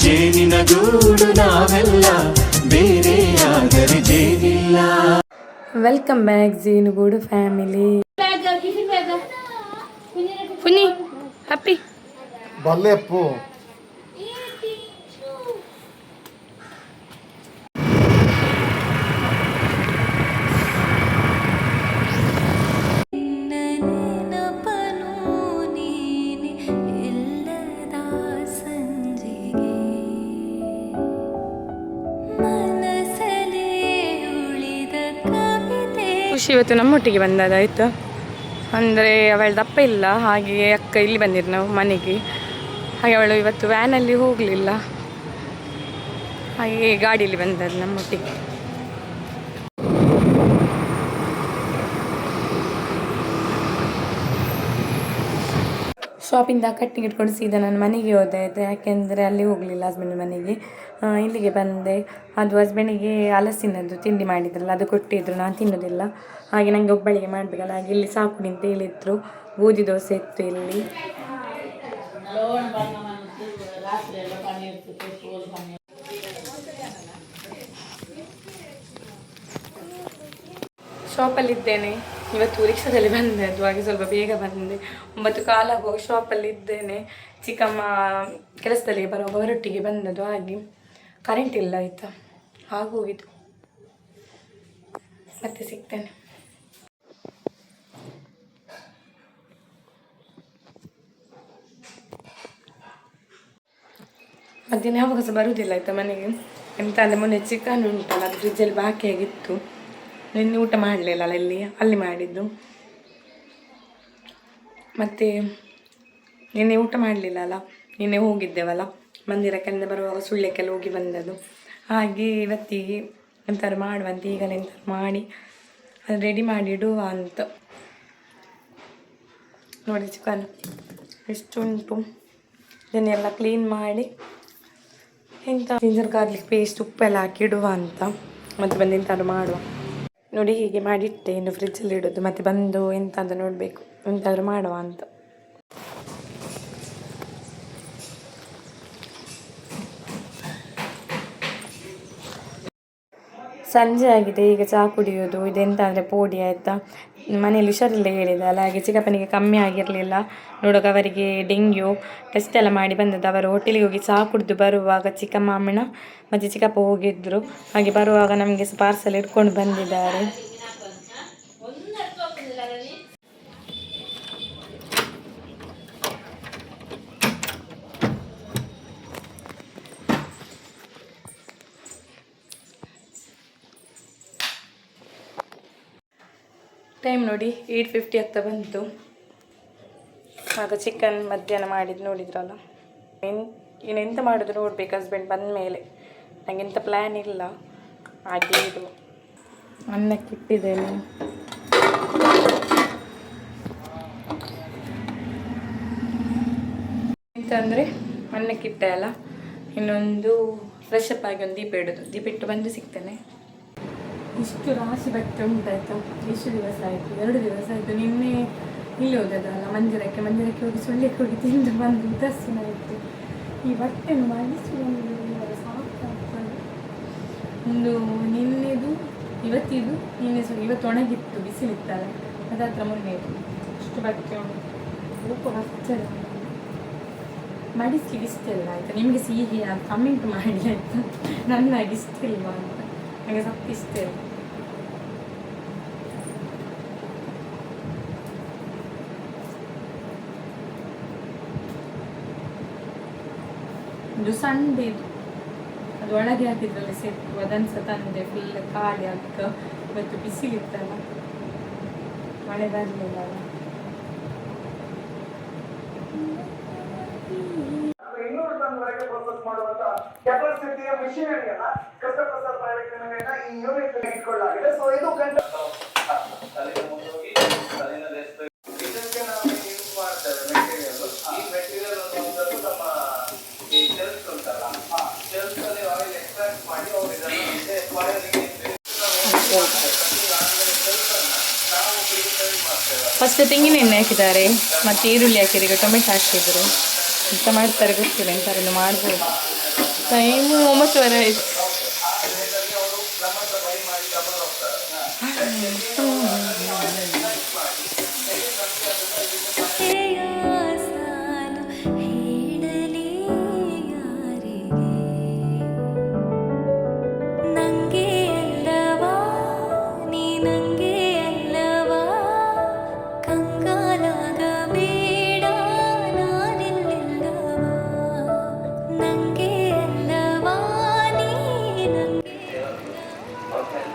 ಜೇನಿನ ಗೂಡು ನಾವೆಲ್ಲ ಬೇರೆಯಾದರೆ ಜೇನಿಲ್ಲ. ವೆಲ್ಕಮ್ ಬ್ಯಾಕ್ ಜೇನುಗೂಡು ಫ್ಯಾಮಿಲಿ. ಪುನಿ ಹ್ಯಾಪಿ ಬಲ್ಲೆಪ್ಪು ಖುಷಿ ಇವತ್ತು ನಮ್ಮೊಟ್ಟಿಗೆ ಬಂದದಾಯ್ತು. ಅಂದರೆ ಅವಳ ದಪ್ಪ ಇಲ್ಲ, ಹಾಗೆ ಅಕ್ಕ ಇಲ್ಲಿ ಬಂದಿರು ನಾವು ಮನೆಗೆ. ಹಾಗೆ ಅವಳು ಇವತ್ತು ವ್ಯಾನಲ್ಲಿ ಹೋಗಲಿಲ್ಲ, ಹಾಗೆ ಗಾಡಿಯಲ್ಲಿ ಬಂದದ್ದು ನಮ್ಮೊಟ್ಟಿಗೆ. ಶಾಪಿಂದ ಕಟ್ಟಿಂಗ್ ಇಟ್ಕೊಂಡು ಸೀದಾ ನಾನು ಮನೆಗೆ ಹೋದೆ. ಯಾಕೆಂದರೆ ಅಲ್ಲಿ ಹೋಗಲಿಲ್ಲ ಹಸ್ಬೆಂಡ್ ಮನೆಗೆ, ಇಲ್ಲಿಗೆ ಬಂದೆ. ಅದು ಹಸ್ಬೆಂಡಿಗೆ ಹಲಸಿನದ್ದು ತಿಂಡಿ ಮಾಡಿದ್ರಲ್ಲ ಅದು ಕೊಟ್ಟಿದ್ರು, ನಾನು ತಿನ್ನೋದಿಲ್ಲ. ಹಾಗೆ ನನಗೆ ಒಬ್ಬಳಿಗೆ ಮಾಡಬೇಕಲ್ಲ, ಹಾಗೆ ಇಲ್ಲಿ ಸಾಕು ಅಂತ ಹೇಳಿದ್ರು. ಗೋಧಿ ದೋಸೆ ಇತ್ತು ಇಲ್ಲಿ. ಶಾಪಲ್ಲಿದ್ದೇನೆ ಇವತ್ತು, ರಿಕ್ಷಾದಲ್ಲಿ ಬಂದದ್ದು, ಹಾಗೆ ಸ್ವಲ್ಪ ಬೇಗ ಬಂದೆ. 9 ಕಾಲ ಆಗುವಾಗ ಶಾಪಲ್ಲಿ ಇದ್ದೇನೆ. ಚಿಕ್ಕಮ್ಮ ಕೆಲಸದಲ್ಲಿ ಬರುವಾಗ ಹೊರೊಟ್ಟಿಗೆ ಬಂದದ್ದು, ಹಾಗೆ ಕರೆಂಟ್ ಇಲ್ಲ ಆಯಿತಾ, ಆಗೋಗಿದ್ದು. ಮತ್ತೆ ಸಿಗ್ತೇನೆ. ಮಧ್ಯಾಹ್ನ ಯಾವಾಗ ಸಹ ಬರುವುದಿಲ್ಲ ಆಯಿತಾ ಮನೆಗೆ. ಎಂತ ಅಂದರೆ ಮೊನ್ನೆ ಚಿಕನ್ ಉಂಟಲ್ಲ, ಅದು ಫ್ರಿಜ್ಜಲ್ಲಿ ಬಾಕಿಯಾಗಿತ್ತು. ನಿನ್ನೆ ಊಟ ಮಾಡಲಿಲ್ಲ ಅಲ್ಲಿ ಮಾಡಿದ್ದು. ಮತ್ತು ನಿನ್ನೆ ಊಟ ಮಾಡಲಿಲ್ಲ ಅಲ್ಲ, ನಿನ್ನೆ ಹೋಗಿದ್ದೇವಲ್ಲ ಮಂದಿರಕ್ಕೆಲ್ಲ ಬರುವಾಗ ಸುಳ್ಯಕ್ಕೆಲ್ಲ ಹೋಗಿ ಬಂದದ್ದು. ಹಾಗೆ ಇವತ್ತಿಗೆ ಎಂಥಾರು ಮಾಡುವಂತ ಈಗಲೇ ಎಂಥಾರು ಮಾಡಿ ಅದು ರೆಡಿ ಮಾಡಿ ಇಡುವ ಅಂತ. ನೋಡಿ ಚಿಕನ್ ಎಷ್ಟು ಉಂಟು, ಇದನ್ನೆಲ್ಲ ಕ್ಲೀನ್ ಮಾಡಿ ಎಂಥ ಜಿಂಜರ್ ಗಾರ್ಲಿಕ್ ಪೇಸ್ಟ್ ಉಪ್ಪೆಲ್ಲ ಹಾಕಿ ಇಡುವ ಅಂತ. ಮತ್ತು ಬಂದು ಎಂಥಾರು ಮಾಡುವ. ನೋಡಿ ಹೀಗೆ ಮಾಡಿಟ್ಟೆ, ಇನ್ನು ಫ್ರಿಜ್ಜಲ್ಲಿ ಇಡೋದು. ಮತ್ತು ಬಂದು ಎಂತ ಅಂತ ನೋಡಬೇಕು, ಎಂತಾದರೂ ಮಾಡುವ ಅಂತ. ಸಂಜೆ ಆಗಿದೆ, ಈಗ ಚಹಾ ಕುಡಿಯೋದು. ಇದೆಂತ ಅಂದರೆ ಪೋಡಿ ಆಯಿತಾ. ಮನೇಲಿ ಹುಷಾರಿಲ್ಲ ಹೇಳಿದಲ್ಲ, ಹಾಗೆ ಚಿಕ್ಕಪ್ಪನಿಗೆ ಕಮ್ಮಿ ಆಗಿರಲಿಲ್ಲ. ನೋಡುವಾಗ ಅವರಿಗೆ ಡೆಂಗ್ಯೂ ಟೆಸ್ಟ್ ಎಲ್ಲ ಮಾಡಿ ಬಂದದ್ದು. ಅವರು ಹೋಟೆಲಿಗೆ ಹೋಗಿ ಚಹಾ ಕುಡಿದು ಬರುವಾಗ ಚಿಕ್ಕಮ್ಮ ಅಮ್ಮನ ಮತ್ತು ಚಿಕ್ಕಪ್ಪ ಹೋಗಿದ್ದರು. ಹಾಗೆ ಬರುವಾಗ ನಮಗೆ ಪಾರ್ಸಲ್ ಇಟ್ಕೊಂಡು ಬಂದಿದ್ದಾರೆ. ಟೈಮ್ ನೋಡಿ 8:50 ಆಗ್ತಾ ಬಂತು. ಆಗ ಚಿಕನ್ ಮಧ್ಯಾಹ್ನ ಮಾಡಿದ್ದು ನೋಡಿದ್ರಲ್ಲ. ಇನ್ನೆಂತ ಮಾಡೋದು ನೋಡ್ಬೇಕು ಹಸ್ಬೆಂಡ್ ಬಂದ ಮೇಲೆ. ನನಗೆಂಥ ಪ್ಲ್ಯಾನ್ ಇಲ್ಲ, ಹಾಗೆ ಇದು ಅನ್ನಕ್ಕೆ ಇಟ್ಟಿದ್ದೇನೆ. ಎಂತ ಅಂದರೆ ಅನ್ನಕ್ಕಿಟ್ಟೆ ಅಲ್ಲ, ಇನ್ನೊಂದು ಫ್ರೆಶ್ ಅಪ್ ಆಗಿ ಒಂದು ದೀಪ ಇಡೋದು. ದೀಪ ಇಟ್ಟು ಬಂದು ಸಿಗ್ತೇನೆ. ಇಷ್ಟು ರಾಶಿ ಬಟ್ಟೆ ಉಂಟಾಯ್ತು. ಎಷ್ಟು ದಿವಸ ಆಯಿತು, 2 ದಿವಸ ಆಯಿತು. ನಿನ್ನೆ ಇಲ್ಲಿ ಹೋದದಲ್ಲ ಮಂದಿರಕ್ಕೆ ಹೋಗಿ ಸುಳ್ಳಿಕ್ಕೆ ಹೋಗಿ ತಿಂದು ಬಂದು ಉದಾಸೀನಾಯಿತು. ಈ ಬಟ್ಟೆಯನ್ನು ಮಾಡಿಸುವುದು ಸಾಕಾಗ್ತದೆ. ಒಂದು ನಿನ್ನೆದು ಇವತ್ತಿದು, ಇವತ್ತು ಒಣಗಿತ್ತು, ಬಿಸಿಲಿತ್ತಲ್ಲ, ಅದು ಹತ್ರ ಮೊನ್ನೆ ಅಷ್ಟು ಬಟ್ಟೆ ಉಂಟು. ರೂಪ ಹಚ್ಚರ ಮಾಡಿಸ್ಲಿಕ್ಕೆ ಇಷ್ಟ ಇಲ್ಲ ಆಯಿತಾ. ನಿಮಗೆ ಸಿಹಿ ಕಮೆಂಟ್ ಮಾಡಿ ಆಯಿತಾ, ನನ್ನಾಗಿ ಇಷ್ಟ ಇಲ್ವಾ ಅಂತ. ನನಗೆ ಸ್ವಲ್ಪ ಇಷ್ಟ ಇಲ್ಲ. ಇದು ಸಂಡೆದು, ಅದು ಒಳಗೆ ಹಾಕಿದ್ರಲ್ಲ ಸೆಟ್ಟು, ಅದನ್ನು ಸಹ ತಂದೆ. ಫುಲ್ ಖಾಲಿ ಆಗ ಇವತ್ತು ಬಿಸಿಲಿತ್ತಲ್ಲ, ಮಳೆ ಬರಲಿಲ್ಲ ಅಲ್ಲ. ಕೆಪಾಸಿಟಿಯ ಮಿಷನರಿಯನ್ನ ಕೃಷ್ಣಪ್ರಸಾದ್ ಪ್ರೈವೇಟ್ ಲಿಮಿಟೆಡ್ನ ಈ ಯೂನಿಟ್ ಇಟ್ಕೊಳ್ಳಲಾಗಿದೆ. ಸೊ ಇದು ಇದಕ್ಕೆ ನಾವು ಯೂಸ್ ಮಾಡ್ತೇವೆ ಮೆಟೀರಿಯಲ್. ಈ ಮೆಟೀರಿಯಲ್ ಅನ್ನುವಂಥದ್ದು ನಮ್ಮ ಈ ಶೆಲ್ಸ್ ಉಂಟಲ್ಲ, ಶೆಲ್ಸ್ ಅಲ್ಲಿ ಆಯಿಲ್ ಎಕ್ಸ್ಟ್ರಾಕ್ಟ್ ಮಾಡಿ ಅವರು ಇದನ್ನು ಫಾಯರ್ಗೆ ಫಸ್ಟ್ ತೆಂಗಿನೆಣ್ಣೆ ಹಾಕಿದ್ದಾರೆ, ಮತ್ತು ಈರುಳ್ಳಿ ಹಾಕಿದ್ರು, ಈಗ ಟೊಮೆಟೊ ಹಾಕಿದ್ರು. ಎಂತ ಮಾಡ್ತಾರೆ ಗೊತ್ತಿಲ್ಲ, ಎಂತಾರನ್ನು ಮಾಡ್ಬೋದು. ಟೈಮು 9:30 ಆಯ್ತು. ಅವರು ನಮ್ಮ ಹತ್ರ ಬೈ ಮಾಡಿ ಡಬಲ್ ಹೋಗ್ತಾರೆ.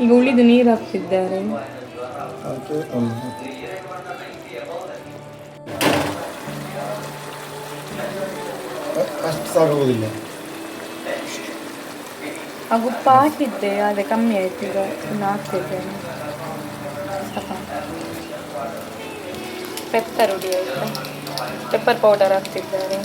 ಈಗ ಉಳಿದು ನೀರು ಹಾಕ್ತಿದ್ದಾರೆ. ಅಷ್ಟು ಸಾಕಾಗೋದಿಲ್ಲ. ಆ ಉಪ್ಪು ಹಾಕಿದ್ದೆ, ಅದೇ ಕಮ್ಮಿ ಆಯ್ತು. ಈಗ ಇನ್ನು ಹಾಕ್ತಿದ್ದೇನೆ. ಪೆಪ್ಪರ್ ಹುಡಿ ಆಯಿತು. ಪೆಪ್ಪರ್ ಪೌಡರ್ ಹಾಕ್ತಿದ್ದಾರೆ.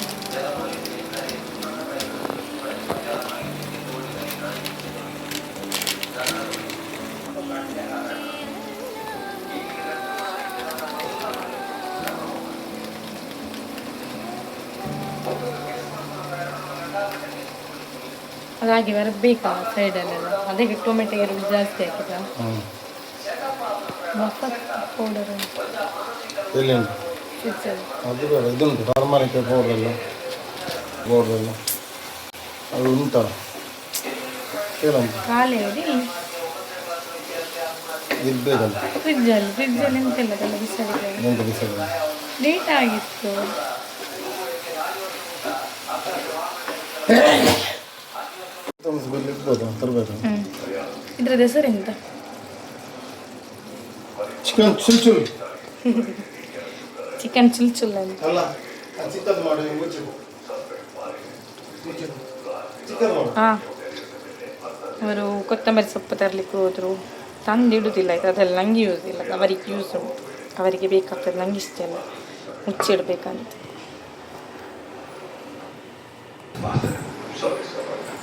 ಹಾಗೆ ಬರಬೇಕಾ ಸೈಡಲ್ಲೆಲ್ಲ. ಅದಕ್ಕೆ ಟೊಮೆಟೊ ಎರಡು ಜಾಸ್ತಿ ಹಾಕಿದ. ಪೌಡರ್ ಎಲ್ಲಿ ಉಂಟು? ಅದು ಬೇಡ, ಇದುಂಟು ಟರ್ಮರಿಕ್ ಪೌಡ್ರೆಲ್ಲ ಅದು ಉಂಟಲ್ಲ, ಏನಂತ ಖಾಲಿ ಹೊಡಿ ಇರ್ಬೇಕಲ್ಲ ಫ್ರಿಜ್ಜಲ್ಲಿ ಎಂತೆಲ್ಲ ಬಿಸಾಡಿದೆ. ಎಂತ ಬಿಸಾಡಿದ ಲೇಟ್ ಆಗಿತ್ತು. ಇರ್ಬೋದು ತರಬೇಕು. ಇದ್ರದ್ದು ಹೆಸರು ಎಂತ? ಚಿಕನ್ ಚುಲ್ಚುಲ್. ಚಿಕನ್ ಚುಲ್ಚುಲ್ ಅಂತ. ಅಲ್ಲ ಚಿಕ್ಕದು ಮಾಡಿ ಹಾಂ, ಅವರು ಕೊತ್ತಂಬರಿ ಸೊಪ್ಪು ತರಲಿಕ್ಕೆ ಹೋದರು. ತಂದು ಇಡುವುದಿಲ್ಲ ಆಯ್ತು, ಅದೆಲ್ಲ ನನಗೆ ಯೂಸ್ ಇಲ್ಲ, ಅವರಿಗೆ ಯೂಸ್ ಉಂಟು, ಅವರಿಗೆ ಬೇಕಾಗ್ತದೆ. ನನಗೆ ಇಷ್ಟ ಇಲ್ಲ ಮುಚ್ಚಿಡ್ಬೇಕಂತ.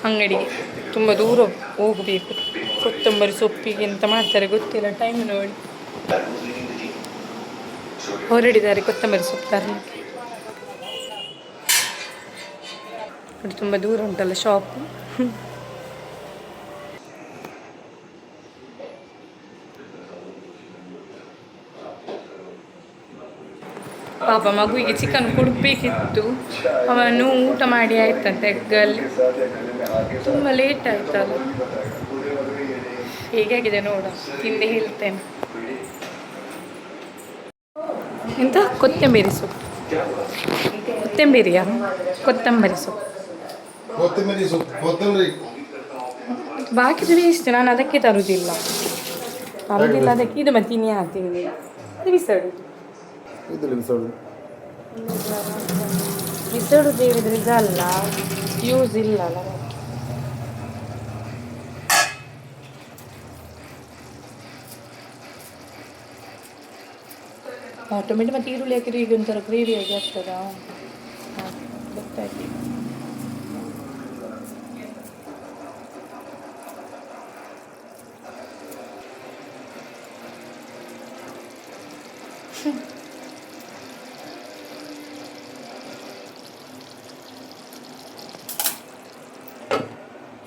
ಅಂಗಡಿಗೆ ತುಂಬ ದೂರ ಹೋಗಬೇಕು. ಕೊತ್ತಂಬರಿ ಸೊಪ್ಪಿಗೆ ಎಂತ ಮಾಡ್ತಾರೆ ಗೊತ್ತಿಲ್ಲ. ಟೈಮ್ ನೋಡಿ ಹೊರಡಿದ್ದಾರೆ ಕೊತ್ತಂಬರಿ ಸೊಪ್ಪು ತರಲಿಕ್ಕೆ. ನೋಡಿ ತುಂಬ ದೂರ ಉಂಟಲ್ಲ ಶಾಪು. ಪಾಪ ಮಗುವಿಗೆ ಚಿಕನ್ ಕೊಡಬೇಕಿತ್ತು, ಅವನು ಊಟ ಮಾಡಿ ಆಯ್ತಂತೆ ಎಗ್ಗಲ್ಲಿ. ತುಂಬ ಲೇಟ್ ಆಯ್ತಲ್ಲ. ಹೇಗಾಗಿದೆ ನೋಡ, ಹಿಂದೆ ಹೇಳ್ತೇನೆ. ಎಂತ ಕೊತ್ತಂಬರಿ ಸೊಪ್ಪು? ಕೊತ್ತಂಬರಿಯಾ? ಕೊತ್ತಂಬರಿ ಸೊಪ್ಪು ಬಾಕಿದು ವೇಸ್ಟ್. ನಾನು ಅದಕ್ಕೆ ತರುವುದಿಲ್ಲ ಅದಕ್ಕೆ. ಇದು ಮತ್ತೆ ಇನ್ನು ಹಾಕ್ತೀನಿ, ಅದು ಬಿಸಾಡುದು. ಬಿಸಾಡುದು ಹೇಳಿದ್ರೆ ಇದಲ್ಲ, ಯೂಸ್ ಇಲ್ಲ ಅಲ್ಲ. ಟೊಮೆಟೊ ಮತ್ತು ಈರುಳ್ಳಿ ಹಾಕಿದ್ರೆ ಈಗ ಒಂಥರ ಗ್ರೇವಿಯಾಗಿ ಆಗ್ತದಾ? ಹಾಂ, ಗೊತ್ತಾಯ್ತು.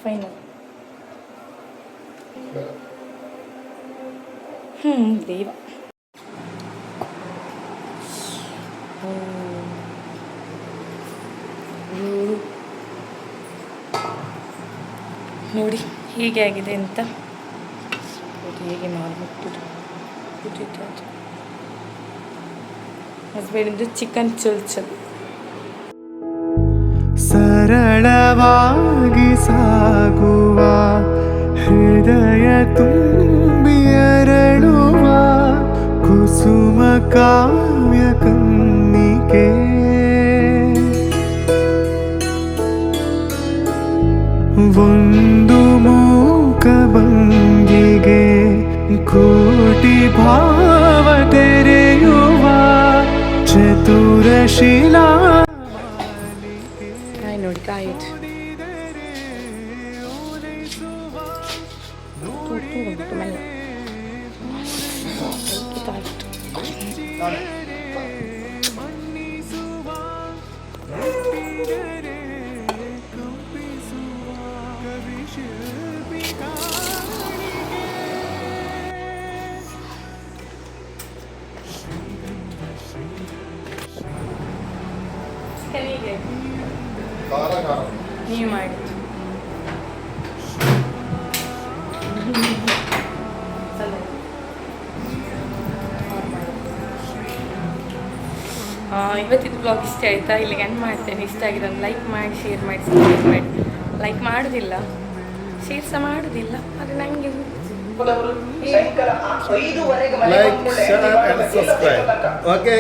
ಫೈನಲ್. ದೇವ ನೋಡಿ ಹೀಗೆ ಆಗಿದೆ ಅಂತ. ಹೇಗೆ ಮಾಡಿಬಿಟ್ಟು ಹಸ್ಬೆಂಡಿಂದು ಚಿಕನ್ ಚುಲ್ಚುಲ್. ಸರಳವಾಗಿ ಸಾಗುವ ಹೃದಯ ತುಂಬಿ ಅರಳುವ ಕುಸುಮ ಕಾವ್ಯ ಕನ್ನಿಕೆ. ಒಂದು ಮೂಕ ಭಂಗಿಗೆ ಕೋಟಿ ಭಾವ ತೆರೆಯುವ ಚತುರಶಿಲಾ. ನೋಡಿ ಕಾಯಿತು ಮೆಲ್ಲ ಚಿಕನ್ ಹೀಗೆ ಖಾರ ಖಾರ ನೀವು ಮಾಡಿ. ಇವತ್ತಿದ್ದು ಬ್ಲಾಗ್ ಇಷ್ಟ ಆಯಿತಾ? ಇಲ್ಲಿಗೆ ಎಂಡ್ ಮಾಡ್ತೇನೆ. ಇಷ್ಟ ಆಗಿದೆ ಒಂದು ಲೈಕ್ ಮಾಡಿ, ಶೇರ್ ಮಾಡಿ, ಸಬ್ಸ್ಕ್ರೈಬ್ ಮಾಡಿ. ಲೈಕ್ ಮಾಡೋದಿಲ್ಲ, ಶೇರ್ ಸಹ ಮಾಡೋದಿಲ್ಲ, ಆದರೆ ನನಗೆ ಸಾಯಂಕಾಲ 5:30 like share and subscribe. Okay.